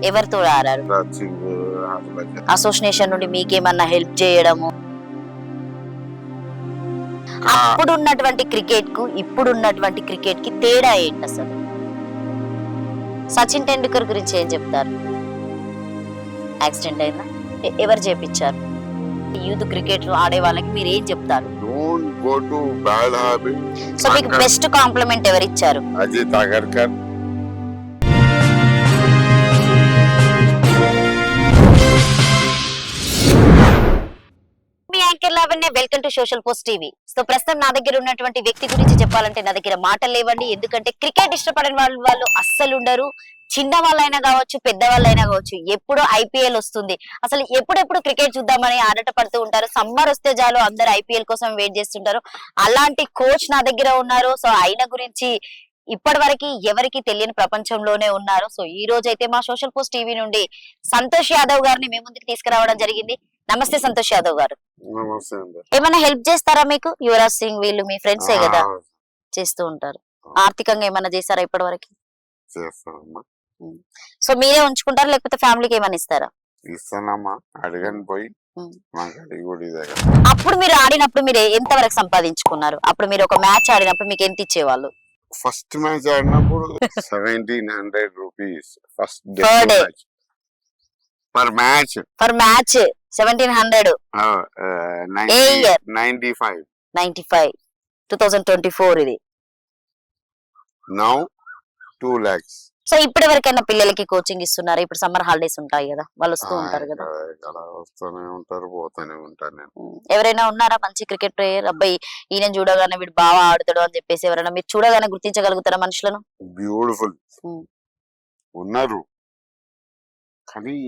ఎవరితో ఆడారు? సింగ్ అసోసియేషన్ నుండి మీకేమన్నా హెల్ప్ చేయడము? అప్పుడు ఉన్నటువంటి క్రికెట్ కు ఇప్పుడు ఉన్నటువంటి క్రికెట్ కి తేడా ఏంటి అసలు? సచిన్ టెండూల్కర్ గురించి ఏం చెప్తారు? యాక్సిడెంట్ అయిందా? ఎవరు చేపించారు? యూత్ క్రికెట్ ఆడే వాళ్ళకి మీరు ఏం చెప్తారు? Don't go to bad habit. So మీకు బెస్ట్ కాంప్లిమెంట్ ఎవరు ఇచ్చారు? అజిత్ అగర్కర్. మీ anchor Lavanya, welcome to social post TV. So ప్రస్తుతం నా దగ్గర ఉన్నటువంటి వ్యక్తి గురించి చెప్పాలంటే నా దగ్గర మాటలు లేవండి. ఎందుకంటే క్రికెట్ ఇష్టపడని వాళ్ళు అస్సలు ఉండరు. చిన్న వాళ్ళైనా కావచ్చు, పెద్ద వాళ్ళైనా కావచ్చు. ఎప్పుడు ఐపీఎల్ వస్తుంది, అసలు ఎప్పుడెప్పుడు క్రికెట్ చూద్దామని ఆరాట పడుతూ ఉంటారు. సమ్మర్ వస్తే చాలు అందరు ఐపీఎల్ కోసం వెయిట్ చేస్తుంటారు. అలాంటి కోచ్ నా దగ్గర ఉన్నారు. సో ఆయన గురించి ఇప్పటి వరకు ఎవరికి తెలియని ప్రపంచంలోనే ఉన్నారు. సో ఈ రోజు అయితే మా సోషల్ పోస్ట్ టీవీ నుండి సంతోష్ యాదవ్ గారిని మేము ముందుకు తీసుకురావడం జరిగింది. నమస్తే సంతోష్ యాదవ్ గారు. నమస్తే అండి. ఏమైనా హెల్ప్ చేస్తారా మీకు? యువరాజ్ సింగ్ వీళ్ళు మీ ఫ్రెండ్సే కదా, చేస్తూ ఉంటారు. ఆర్థికంగా ఏమైనా చేస్తారా ఇప్పటి వరకు? చేస్తానమ్మా. సో మీరే ఉంచుకుంటారా లేకపోతే ఫ్యామిలీకి ఏమైనా ఇస్తారా? ఇస్తానమ్మా, అడిగని పోయి మాకు అడిగి కూడా దగ్గర. అప్పుడు మీరు ఆడినప్పుడు మీరు ఎంత వరకు సంపాదించుకున్నారు? అప్పుడు మీరు ఒక మ్యాచ్ ఆడినప్పుడు మీకు ఎంత ఇచ్చేవాళ్ళు? ఫస్ట్ మ్యాచ్ ఆడినప్పుడు 1700 rupees first day Per day. Per match. For match 1700. A year? 95. 95. 2024 ఇది. Now 2 lakhs. సో ఇప్పుడు ఎవరికైనా పిల్లలకి కోచింగ్ ఇస్తున్నారా? ఇప్పుడు సమ్మర్ హాలిడేస్ ఉంటాయి కదా, వాళ్ళు వస్తూ ఉంటారు కదా. ఇక్కడ వస్తూనే ఉంటారు, పోతూనే ఉంటాను నేను. ఎవరైనా ఉన్నారా మంచి క్రికెట్ ప్లేయర్? అబ్బాయి ఈయన చూడగానే వీడు బాగా ఆడుతాడు అని చెప్పేసి ఎవరైనా మీరు చూడగానే గుర్తించగలుగుతారా మనుషులను? బ్యూటిఫుల్ ఉన్నారు, కానీ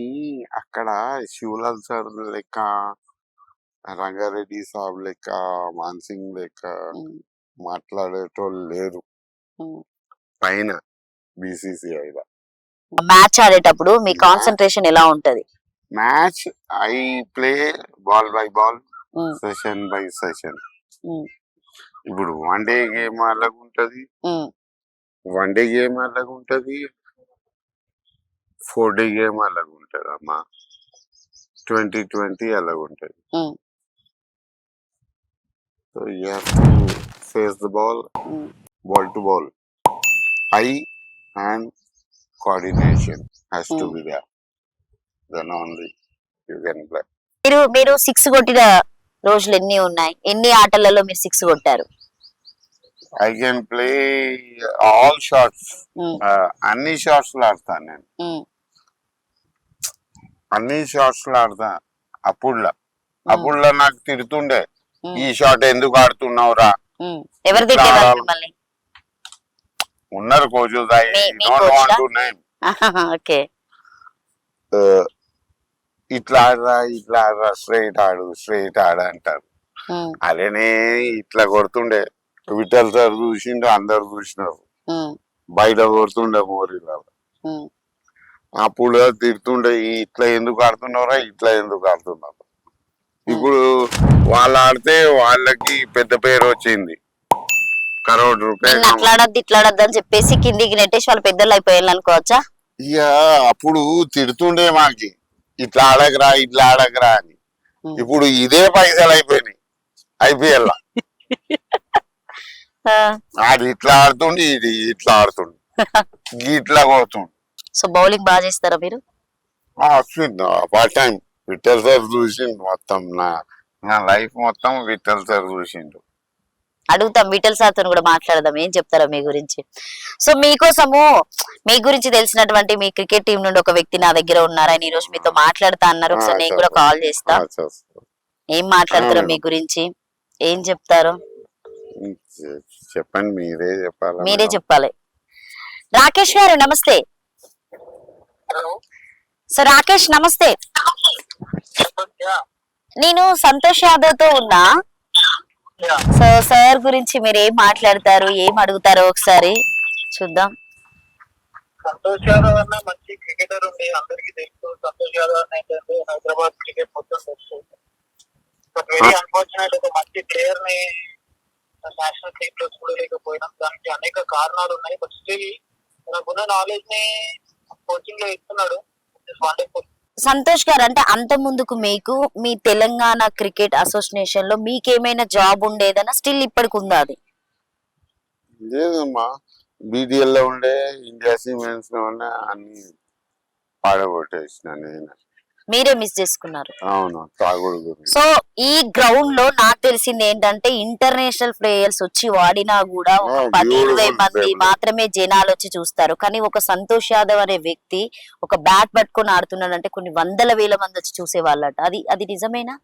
అక్కడ శివలాల్ సార్ లెక్క, రంగారెడ్డి సాబ్ లెక్క, మాన్సింగ్ లెక్క మాట్లాడేటోళ్ళు లేరు పైన బీసీసీఐలో. మ్యాచ్ ఆడేటప్పుడు మీ కాన్సన్ట్రేషన్ ఎలా ఉంటది? Match I play ball by ball, session by session. ఇప్పుడు వన్ డే గేమ్ అలాగుంటది, 4 డే గేమ్ అలాగుంటది అమ్మా, 2020 అలాగుంటది. So you have to face the ball, ball to ball. Eye and coordination has to be there. Then only you can play. మీరు 6 కొట్టిన రోజులు ఎన్ని ఉన్నాయి? ఎన్ని ఆటలలో మీరు 6 కొట్టారు? I can play all shots. అన్ని షాట్స్ ఆడతాను నేను, అన్ని షాట్స్ ఆడతా. అప్పుడులో నాకు తిడుతుండే, ఈ షాట్ ఎందుకు ఆడుతున్నావురా. ఎవరు తిట్టేవారు మిమ్మల్ని? ఉన్నారు కోచెస్, ఇట్లా ఆడరా, స్ట్రైట్ ఆడు అంటారు. అదేనే ఇట్లా కొడుతుండే. విఠల్ సార్ చూసిండు, అందరు చూసినారు. బయట కొడుతుండే మోరీలో. అప్పుడు తిడుతుండే, ఇట్లా ఎందుకు ఆడుతున్నారా, ఇట్లా ఎందుకు ఆడుతున్నారు. ఇప్పుడు వాళ్ళు ఆడితే వాళ్ళకి పెద్ద పేరు వచ్చింది, కరోడ్ రూపాయలు. అట్లాడద్దు ఇట్లాడద్దు అని చెప్పేసి కిందికి నెట్టేసి వాళ్ళు పెద్దలు అయిపోయారు అనుకోవచ్చా? ఇక అప్పుడు తిడుతుండే మాకి, ఇట్లా ఆడకరా అని. ఇప్పుడు ఇదే పైసలు అయిపోయినాయి ఐపీఎల్ లో. అది ఇట్లా ఆడుతుండి, ఇది ఇట్లా ఆడుతుండి, ఇట్లా పోతుండు. సో బౌలింగ్ బాగా చేస్తారా మీరు? పార్ట్ టైం విఠల్ సార్ చూసిండు, మొత్తం నా లైఫ్ మొత్తం విఠల్ సార్ చూసిండు. అడుగుతాం, విఠల్ సార్తో కూడా మాట్లాడదాం, ఏం చెప్తారో మీ గురించి. సో మీకోసము మీ గురించి తెలిసినటువంటి మీ క్రికెట్ టీం నుండి ఒక వ్యక్తి నా దగ్గర ఉన్నారు. ఆయన ఈ రోజు మీతో మాట్లాడుతా అన్నారు. ఒకసారి నేను కూడా కాల్ చేస్తా. ఏం మాట్లాడతారో మీ గురించి, ఏం చెప్తారో చెప్పండి, మీరే చెప్పాలి. రాకేష్ గారు నమస్తే. సో రాకేష్ నమస్తే, నేను సంతోష్ యాదవ్ తో ఉన్నా. సో సార్ గురించి మీరు ఏం మాట్లాడతారు, ఏం అడుగుతారో ఒకసారి చూద్దాం. సంతోష్ యాదవ్ అన్న మంచి క్రికెటర్ ఉంది, అందరికి తెలుసు. సంతోష్ యాదవ్ అన్న ఏంటంటే హైదరాబాద్ క్రికెట్ మొత్తం తెలుసు. బట్ వెరీ అన్ఫార్చునేట్, ఒక మంచి ప్లేయర్ ని నేషనల్ టీమ్ లో చూడలేకపోయినా. దానికి అనేక కారణాలు ఉన్నాయి. బట్ స్టిల్ మనకున్న నాలెడ్జ్ ని కోచింగ్ లో ఇస్తున్నాడు. Is wonderful. సంతోష్ గారు, అంటే అంత ముందుకు మీకు మీ తెలంగాణ క్రికెట్ అసోసియేషన్ లో మీకేమైనా జాబ్ ఉండేదన్నా స్టిల్ ఇప్పటికి ఉందా అది? లేదమ్మా, బీటీఎల్ లో ఉండే ఇండియా సిమెంట్స్ లో ఉన్న అన్ని పాడగొట్టేసిన నేను. మీరే మిస్ చేసుకున్నారు. అవును, తాగుడు గురించి. సో ఈ గ్రౌండ్ లో నాకు తెలిసింది ఏంటంటే ఇంటర్నేషనల్ ప్లేయర్స్ వచ్చి వాడినా కూడా ఒక Oh, 10-20 beautiful మంది stadium. మాత్రమే జనాలు వచ్చి చూస్తారు. కానీ ఒక సంతోష్ యాదవ్ అనే వ్యక్తి ఒక బ్యాట్ పట్టుకొని ఆడుతున్నాడంటే కొన్ని వందల వేల మంది వచ్చి చూసే వాళ్ళట. అది నిజమేనా?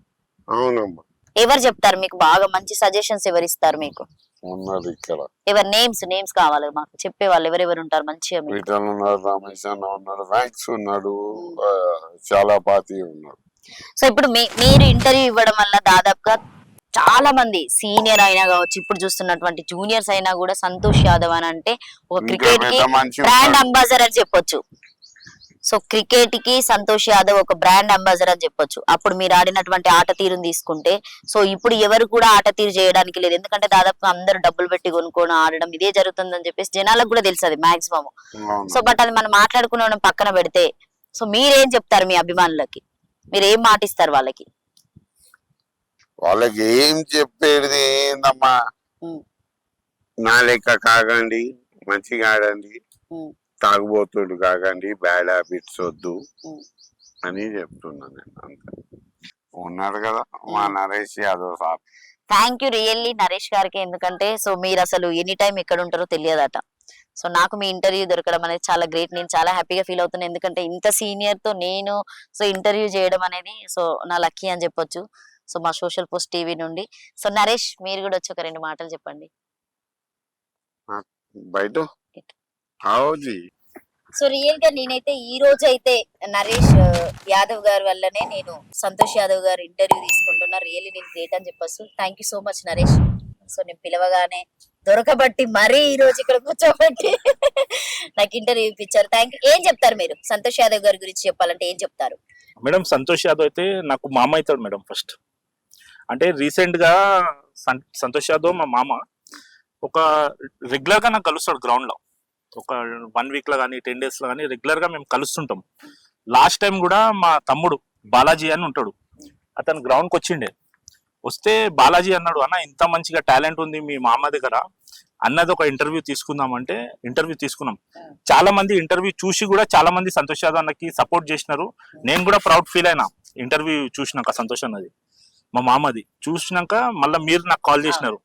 అవునమ్మా, ఎవరు చెప్తారు మీకు బాగా మంచి సజెషన్స్? ఎవరు ఇస్తారు మీకు? ఉన్నారు ఇక్కడ. ఎవరు నేమ్స్ కావాలి మాకు, చెప్పే వాళ్ళు ఎవరెవరు ఉంటారు మంచిగా మీకు? పీటర్ ఉన్నారు, రమేష్ అన్న ఉన్నారు, వ్యాంక్స్ ఉన్నాడు, చాలా పాతి ఉన్నారు. సో ఇప్పుడు మీరు ఇంటర్వ్యూ ఇవ్వడం వల్ల దాదాపుగా చాలా మంది సీనియర్ అయినా కావచ్చు, ఇప్పుడు చూస్తున్నటువంటి జూనియర్స్ అయినా కూడా సంతోష్ యాదవ్ అని అంటే ఒక ఇంకా క్రికెట్ కి పెద్ద మనిషి బ్రాండ్ ఉన్నాడు. అంబాసిడర్ అని చెప్పొచ్చు. సో క్రికెట్ కి సంతోష్ యాదవ్ ఒక బ్రాండ్ అంబాసిడర్ అని చెప్పొచ్చు. అప్పుడు మీరు ఆడినటువంటి ఆట తీరుని తీసుకుంటే, సో ఇప్పుడు ఎవరు కూడా ఆట తీరు చేయడానికి లేదు. ఎందుకంటే దాదాపు అందరూ డబ్బులు పెట్టి కొనుక్కొని ఆడడం ఇదే జరుగుతుందని చెప్పేసి జనాలకు కూడా తెలుసు అది మాక్సిమం. అవును. సో బట్ అది మనం మాట్లాడుకునే పక్కన పెడితే, సో మీరేం చెప్తారు మీ అభిమానులకి? మీరు ఏం మాటిస్తారు వాళ్ళకి? వాళ్ళకి ఏం చెప్పేది ఏందమ్మా, ఉమ్, నా లెక్క కాకండి, మంచిగా ఆడండి, ఉమ్, తాగుబోతుడు కాకండి, బ్యాడ్ హ్యాబిట్స్ వద్దు ఉమ్. అని చెప్తున్నా నేను. అంతే. ఉన్నాడు కదా మా Naresh Yadav sir. Thank you really Naresh గారికి. ఎందుకంటే సో మీరు అసలు ఎనీ టైం ఎక్కడ ఉంటారో తెలియదట. సో నాకు మీ ఇంటర్వ్యూ దొరకడం అనేది చాలా గ్రేట్. నేను చాలా హ్యాపీగా ఫీల్ అవుతున్నాను. ఎందుకంటే ఇంత సీనియర్ తో నేను సో ఇంటర్వ్యూ చేయడం అనేది సో నా లక్కీ అని చెప్పొచ్చు. సో మా సోషల్ పోస్ట్ టీవీ నుండి. సో నరేష్, మీరు కూడా వచ్చి ఒక 2 మాటలు చెప్పండి. బయట హాజీ. సో రియల్ గా నేనైతే ఈ రోజు అయితే నరేష్ యాదవ్ గారి వల్లనే నేను సంతోష్ యాదవ్ గారు ఇంటర్వ్యూ తీసుకుంటున్నా. రియల్లీ నేను గ్రేట్ అని చెప్పొచ్చు. Thank you so much Naresh. So నేను పిలవగానే దొరకబట్టి మరీ ఈ రోజు ఇక్కడ కూర్చోబెట్టి నాకు ఇంటర్వ్యూ ఇప్పించారు. Thank you. ఏం చెప్తారు మీరు సంతోష్ యాదవ్ గారి గురించి చెప్పాలంటే ఏం చెప్తారు? మేడం, సంతోష్ యాదవ్ అయితే నాకు మామ అవుతాడు మేడం. ఫస్ట్ అంటే రీసెంట్ గా సంతోష్ యాదవ్ మా మామ ఒక రెగ్యులర్ గా నాకు కలుస్తాడు గ్రౌండ్ లో. ఒక 1 వీక్ లో కానీ 10 days లో కానీ రెగ్యులర్ గా మేము కలుస్తుంటాం. లాస్ట్ టైం కూడా మా తమ్ముడు బాలాజీ అని ఉంటాడు, అతను గ్రౌండ్ కి వచ్చిండే. వస్తే బాలాజీ అన్నాడు, అన్న ఇంత మంచిగా టాలెంట్ ఉంది మీ మామ దగ్గర, అన్నది ఒక ఇంటర్వ్యూ తీసుకుందాం అంటే ఇంటర్వ్యూ తీసుకున్నాం. చాలా మంది ఇంటర్వ్యూ చూసి కూడా చాలా మంది సంతోష్ యాదవ్ అన్నకి సపోర్ట్ చేసినారు. నేను కూడా ప్రౌడ్ ఫీల్ అయినా ఇంటర్వ్యూ చూసినాక. సంతోష్ అన్నది మా మామది చూసినాక మళ్ళీ మీరు నాకు కాల్ చేసినారు,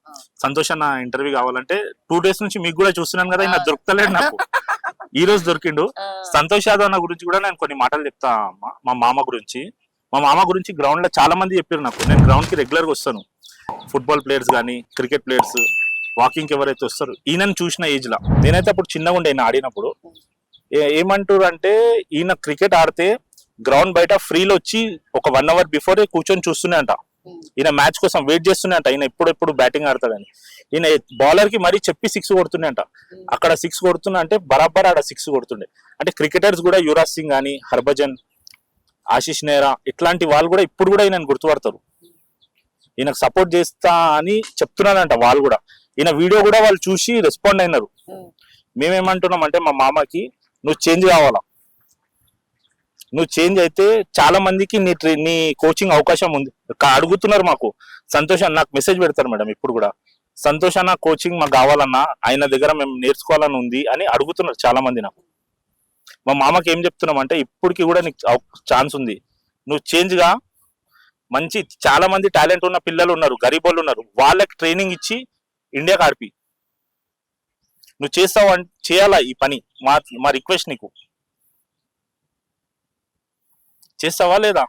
సంతోష్ అన్న ఇంటర్వ్యూ కావాలంటే. 2 days నుంచి మీకు కూడా చూస్తున్నాను కదా, నాకు దొరకలేడు. నాకు ఈ రోజు దొరికిండు. సంతోష్ యాదవ్ అన్న గురించి కూడా నేను కొన్ని మాటలు చెప్తా. మా మామ గురించి గ్రౌండ్ లో చాలా మంది చెప్పారు నాకు. నేను గ్రౌండ్ కి రెగ్యులర్ గా వస్తాను. ఫుట్బాల్ ప్లేయర్స్ కానీ క్రికెట్ ప్లేయర్స్ వాకింగ్ ఎవరైతే వస్తారు, ఈయనను చూసిన ఏజ్ లా నేనైతే అప్పుడు చిన్నగా ఉండే. ఈయన ఆడినప్పుడు ఏమంటారు అంటే, ఈయన క్రికెట్ ఆడితే గ్రౌండ్ బయట ఫ్రీలో వచ్చి ఒక 1 hour బిఫోర్ కూర్చొని చూస్తూనే అంట. ఈయన మ్యాచ్ కోసం వెయిట్ చేస్తూనే అంట, ఈయన ఎప్పుడు బ్యాటింగ్ ఆడతాడని. ఈయన బౌలర్ కి మరీ చెప్పి 6 కొడుతుండే అంట. అక్కడ 6 కొడుతున్నా అంటే బరాబర్ ఆడ 6 కొడుతుండే. అంటే క్రికెటర్స్ కూడా యువరాజ్ సింగ్ కానీ, హర్భజన్, ఆశీష్ నెహ్రా ఇట్లాంటి వాళ్ళు కూడా ఇప్పుడు కూడా ఈయన గుర్తుపడతారు. ఈయనకు సపోర్ట్ చేస్తా అని చెప్తున్నానంట వాళ్ళు కూడా. ఈయన వీడియో కూడా వాళ్ళు చూసి రెస్పాండ్ అయినారు. మేమేమంటున్నాం అంటే, మా మామకి నువ్వు చేంజ్ కావాలా, నువ్వు చేంజ్ అయితే చాలా మందికి నీ కోచింగ్ అవకాశం ఉంది అడుగుతున్నారు. మాకు సంతోష్ అన్న నాకు మెసేజ్ పెడతారు మేడం ఇప్పుడు కూడా, సంతోష్ అన్న కోచింగ్ మాకు కావాలన్నా, ఆయన దగ్గర మేము నేర్చుకోవాలని ఉంది అని అడుగుతున్నారు చాలా మంది నాకు. మా మామకి ఏం చెప్తున్నాం అంటే, ఇప్పటికి కూడా నీకు ఛాన్స్ ఉంది, నువ్వు చేంజ్ గా. మంచి చాలా మంది టాలెంట్ ఉన్న పిల్లలు ఉన్నారు, గరీబ్ వాళ్ళు ఉన్నారు, వాళ్ళకి ట్రైనింగ్ ఇచ్చి ఇండియాకి ఆడిపి. నువ్వు చేస్తావు చేయాలా ఈ పని. మా రిక్వెస్ట్ నీకు, చేస్తావా లేదా?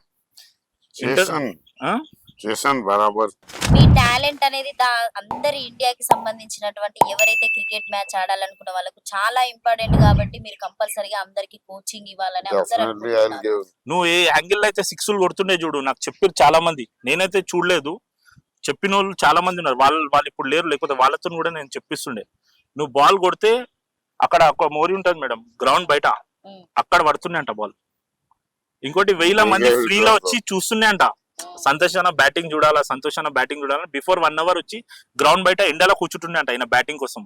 చేశాను బరాబర్. మీ టాలెంట్ అనేది అందరి ఇండియాకి సంబంధించినటువంటి ఎవరైతే క్రికెట్ మ్యాచ్ ఆడాలనుకున్న వాళ్ళకు చాలా ఇంపార్టెంట్. కాబట్టి మీరు కంపల్సరీగా అందరికి కోచింగ్ ఇవ్వాలని అందరూ అనుకుంటున్నారు. నువ్వు ఏ యాంగిల్ అయితే 6 కొడుతుండే చూడు, నాకు చెప్పారు చాలా మంది. నేనైతే చూడలేదు, చెప్పిన వాళ్ళు చాలా మంది ఉన్నారు. వాళ్ళు ఇప్పుడు లేరు, లేకపోతే వాళ్ళతో కూడా నేను చెప్పిస్తుండే. నువ్వు బాల్ కొడితే అక్కడ ఒక మోరి ఉంటుంది మేడం గ్రౌండ్ బయట, అక్కడ పడుతుండే అంట బాల్. ఇంకోటి 1000 మంది ఫ్రీలో వచ్చి చూస్తుండే అంట. సంతోష్ అన్న బ్యాటింగ్ చూడాలా బిఫోర్ 1 hour వచ్చి గ్రౌండ్ బయట ఎండలో కూర్చుంటుండే అంట ఆయన బ్యాటింగ్ కోసం.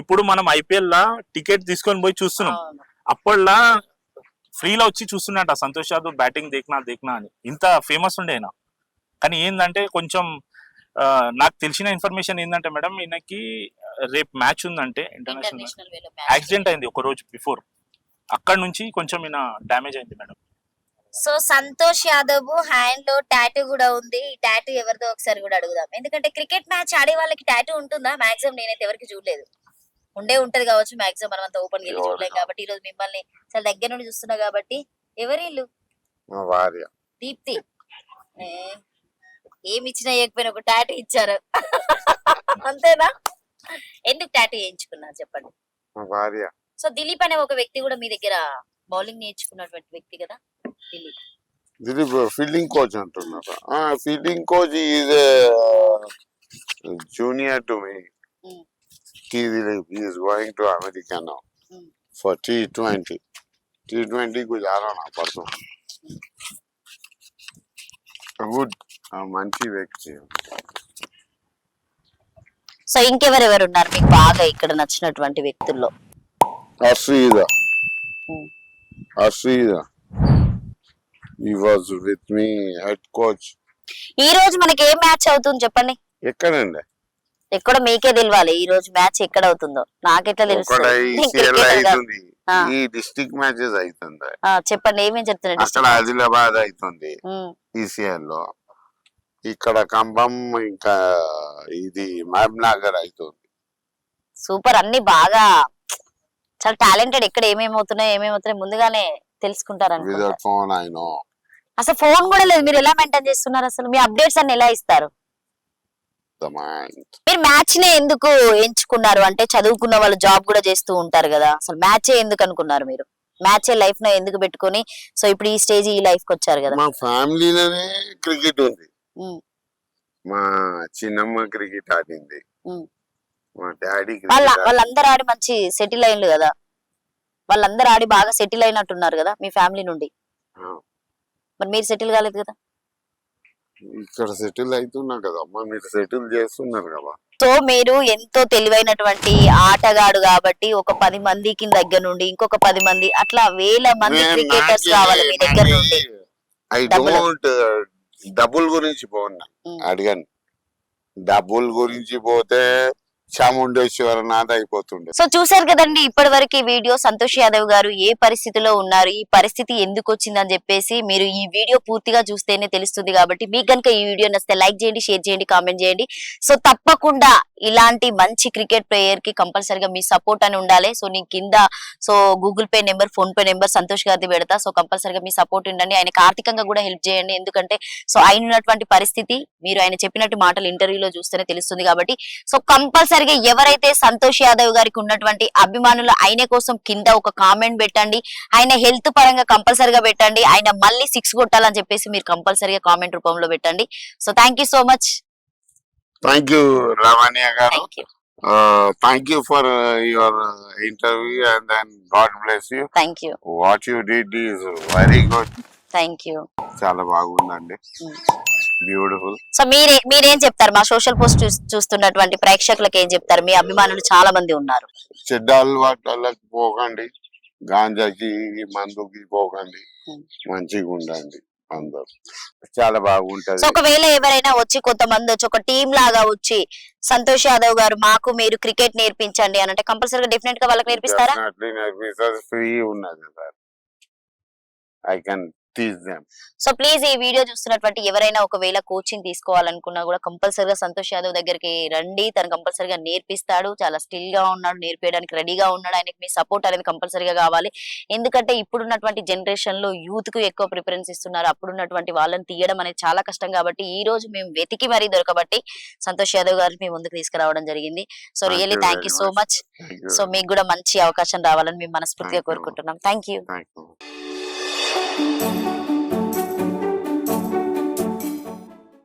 ఇప్పుడు మనం IPL లా టికెట్ తీసుకొని పోయి చూస్తున్నాం. అప్పట్లో ఫ్రీలో వచ్చి చూస్తున్నట్ట సంతోష్ యాదవ్ బ్యాటింగ్ దేక్నా అని. ఇంత ఫేమస్ ఉండే ఆయన. కానీ ఏంటంటే కొంచెం నాకు తెలిసిన ఇన్ఫర్మేషన్ ఏంటంటే మేడం, ఈయనకి రేపు మ్యాచ్ ఉందంటే ఇంటర్నేషనల్ యాక్సిడెంట్ అయింది ఒక రోజు బిఫోర్. అక్కడ నుంచి కొంచెం ఈయన డ్యామేజ్ అయింది madam. So Santosh Yadav hand లో టాటూ కూడా ఉంది. ఈ టాటూ ఎవరిదో ఒకసారి కూడా అడుగుదాం. ఎందుకంటే క్రికెట్ మ్యాచ్ ఆడే వాళ్ళకి టాటూ ఉంటుందా? మాక్సిమం నేనైతే ఎవరికి చూడలేదు. ఉంటది కావచ్చు మాక్సిమం, మనం అంతా ఓపెన్ గా చూడలేం కాబట్టి ఈ రోజు మిమ్మల్ని చాలా దగ్గర నుండి చూస్తున్నా కాబట్టి. ఎవరి ఇల్లు? దీప్తి. ఏమి ఇచ్చినా ఇవ్వకపోయినా ఒక టాటూ ఇచ్చారు. అంతేనా? ఎందుకు టాటూ చేయించుకున్నారు చెప్పండి. సో దిలీప్ అనే ఒక వ్యక్తి కూడా మీ దగ్గర బౌలింగ్ నేర్చుకున్నటువంటి వ్యక్తి కదా దిలీప్? ఫీల్డింగ్ కోచ్ అంటున్నారు. Fielding coach is junior to me. Dilip is going to America now for T20. T20 को जा रहा ना परसों. Good, మంచి వ్యక్తి. సో ఇంకెవరెవరు ఉన్నారు మీకు బాగా ఇక్కడ నచ్చినటువంటి వ్యక్తుల్లో? Arshida. He was with me, head coach. ఈ రోజు మనకి ఏ మ్యాచ్ అవుతుంది చెప్పండి. ఎక్కడండి? ఎక్కడ మీకే తెలియాలి ఈ రోజు మ్యాచ్ ఎక్కడ అవుతుందో. నాకెట్లా తెలుస్తుంది? ఈ డిస్ట్రిక్ట్ మ్యాచెస్ అవుతుంది. చెప్పండి ఏమేం చెప్తున్నారు? అక్కడ ఆదిలాబాద్ అవుతుంది ఈసీఎల్ లో, ఇక్కడ కంబం, ఇంకా ఇది మహబూబ్నగర్ అవుతుంది. సూపర్, అన్ని బాగా చాలా టాలెంటెడ్. ఎక్కడ ఏమేమవుతున్నాయి ముందుగానే తెలుసుకుంటారు. అసలు ఫోన్ కూడా లేదు, మీరు ఎలా మెయింటైన్ చేస్తున్నారు? అసలు మీ అప్డేట్స్ అన్ని ఎలా ఇస్తారు? మీరు మ్యాచ్ నే ఎందుకు ఎంచుకున్నారు? అంటే చదువుకున్న వాళ్ళు జాబ్ కూడా చేస్తూ ఉంటారు కదా, అసలు మ్యాచ్ ఎందుకు అనుకున్నారు మీరు? మ్యాచ్ లైఫ్ లో ఎందుకు పెట్టుకొని సో ఇప్పుడు ఈ స్టేజ్ ఈ లైఫ్ కి వచ్చారు కదా? మా ఫ్యామిలీలోనే క్రికెట్ ఉంది. మా చిన్నమ్మ క్రికెట్ ఆడింది, మా డాడీ వాళ్ళందరూ ఆడి మంచి సెటిల్ అయ్యిండు కదా, వాళ్ళందరూ ఆడి బాగా సెటిల్ అయినట్టున్నారు కదా మీ ఫ్యామిలీ నుండి. మరి మీరు సెటిల్ కాలేదు కదా? ఇక్కడ సెటిల్ అవుతున్నా కదా అమ్మా, మీరు సెటిల్ చేస్తున్నారు కదా. సో మీరు ఎంతో తెలివైనటువంటి ఆటగాడు కాబట్టి ఒక 10 మందికి దగ్గర నుండి ఇంకొక 10 మంది అట్లా వేల మంది క్రికెటర్స్ రావాలి మీ దగ్గర నుండి. ఐ డోంట్ డబ్బుల్ గురించి పోన్నా అడిగాను. డబ్బుల్ గురించి పోతే చాముండేశ్వరనాథ్ అయిపోతుండే. సో చూసారు కదండి ఇప్పటి వరకు ఈ వీడియో. సంతోష్ యాదవ్ గారు ఏ పరిస్థితిలో ఉన్నారు, ఈ పరిస్థితి ఎందుకు వచ్చిందని చెప్పేసి మీరు ఈ వీడియో పూర్తిగా చూస్తేనే తెలుస్తుంది. కాబట్టి మీకు కనుక ఈ వీడియో నచ్చితే లైక్ చేయండి, షేర్ చేయండి, కామెంట్ చేయండి. సో తప్పకుండా ఇలాంటి మంచి క్రికెట్ ప్లేయర్ కి కంపల్సరిగా మీ సపోర్ట్ అని ఉండాలి. సో నేను కింద so Google pay number, phone pay number Santosh గారిది పెడతా. సో కంపల్సరిగా మీ సపోర్ట్ ఉండండి. ఆయనకి ఆర్థికంగా కూడా హెల్ప్ చేయండి. ఎందుకంటే సో ఆయన ఉన్నటువంటి పరిస్థితి మీరు ఆయన చెప్పినట్టు మాటలు ఇంటర్వ్యూలో చూస్తేనే తెలుస్తుంది. కాబట్టి సో కంపల్సరీ ఎవరైతే సంతోష్ యాదవ్ గారికి ఉన్నటువంటి అభిమానులు ఆయన కోసం కింద ఒక కామెంట్ పెట్టండి. ఆయన హెల్త్ పరంగా కంపల్సరిగా పెట్టండి. ఆయన మళ్ళీ 6 కొట్టాలని చెప్పేసి మీరు కంపల్సరిగా కామెంట్ రూపంలో పెట్టండి. So thank you so much. Thank you Ramanya గారు. Thank you for your interview and then God bless you. Thank you. What you did is very good. Thank you. చాలా బాగుందండి, బ్యూటిఫుల్. సో మీరేం చెప్తారు? మా సోషల్ పోస్ట్ చూస్తున్నటువంటి ప్రేక్షకులకు ఏం చెప్తారు? మీ అభిమానులు చాలా మంది ఉన్నారు. చెడ్డ అలవాట్లకు పోకండి, గాంజాకి మందుకి పోకండి, మంచిగా ఉండండి అందరు. చాలా బాగుంటది. సో ఒకవేళ ఎవరైనా వచ్చి కొంతమంది వచ్చి ఒక టీం లాగా వచ్చి సంతోష్ యాదవ్ గారు మాకు మీరు క్రికెట్ నేర్పించండి అని అంటే కంపల్సరీగా డెఫినెట్ గా వాళ్ళకి నేర్పిస్తారా? ఫ్రీ ఉన్నది sir, I can teach them. So please ఈ వీడియో చూస్తున్నటువంటి ఎవరైనా ఒకవేళ కోచింగ్ తీసుకోవాలనుకున్నా కూడా కంపల్సరీగా సంతోష్ యాదవ్ దగ్గరికి రండి. తను కంపల్సరీగా నేర్పిస్తాడు. చాలా స్టిల్ గా ఉన్నాడు, నేర్పించడానికి రెడీగా ఉన్నాడు. ఆయనకి మీ సపోర్ట్ అనేది కంపల్సరీగా కావాలి. ఎందుకంటే ఇప్పుడున్నటువంటి జనరేషన్ లో యూత్ కు ఎక్కువ ప్రిఫరెన్స్ ఇస్తున్నారు. అప్పుడున్నటువంటి వాళ్ళని తీయడం అనేది చాలా కష్టం. కాబట్టి ఈ రోజు మేము వెతికి మరీ దొరకబట్టి సంతోష్ యాదవ్ గారిని మేము ముందుకు తీసుకురావడం జరిగింది. So really thank you so much. So మీకు కూడా మంచి అవకాశం రావాలని మేము మనస్ఫూర్తిగా కోరుకుంటున్నాం. Thank you.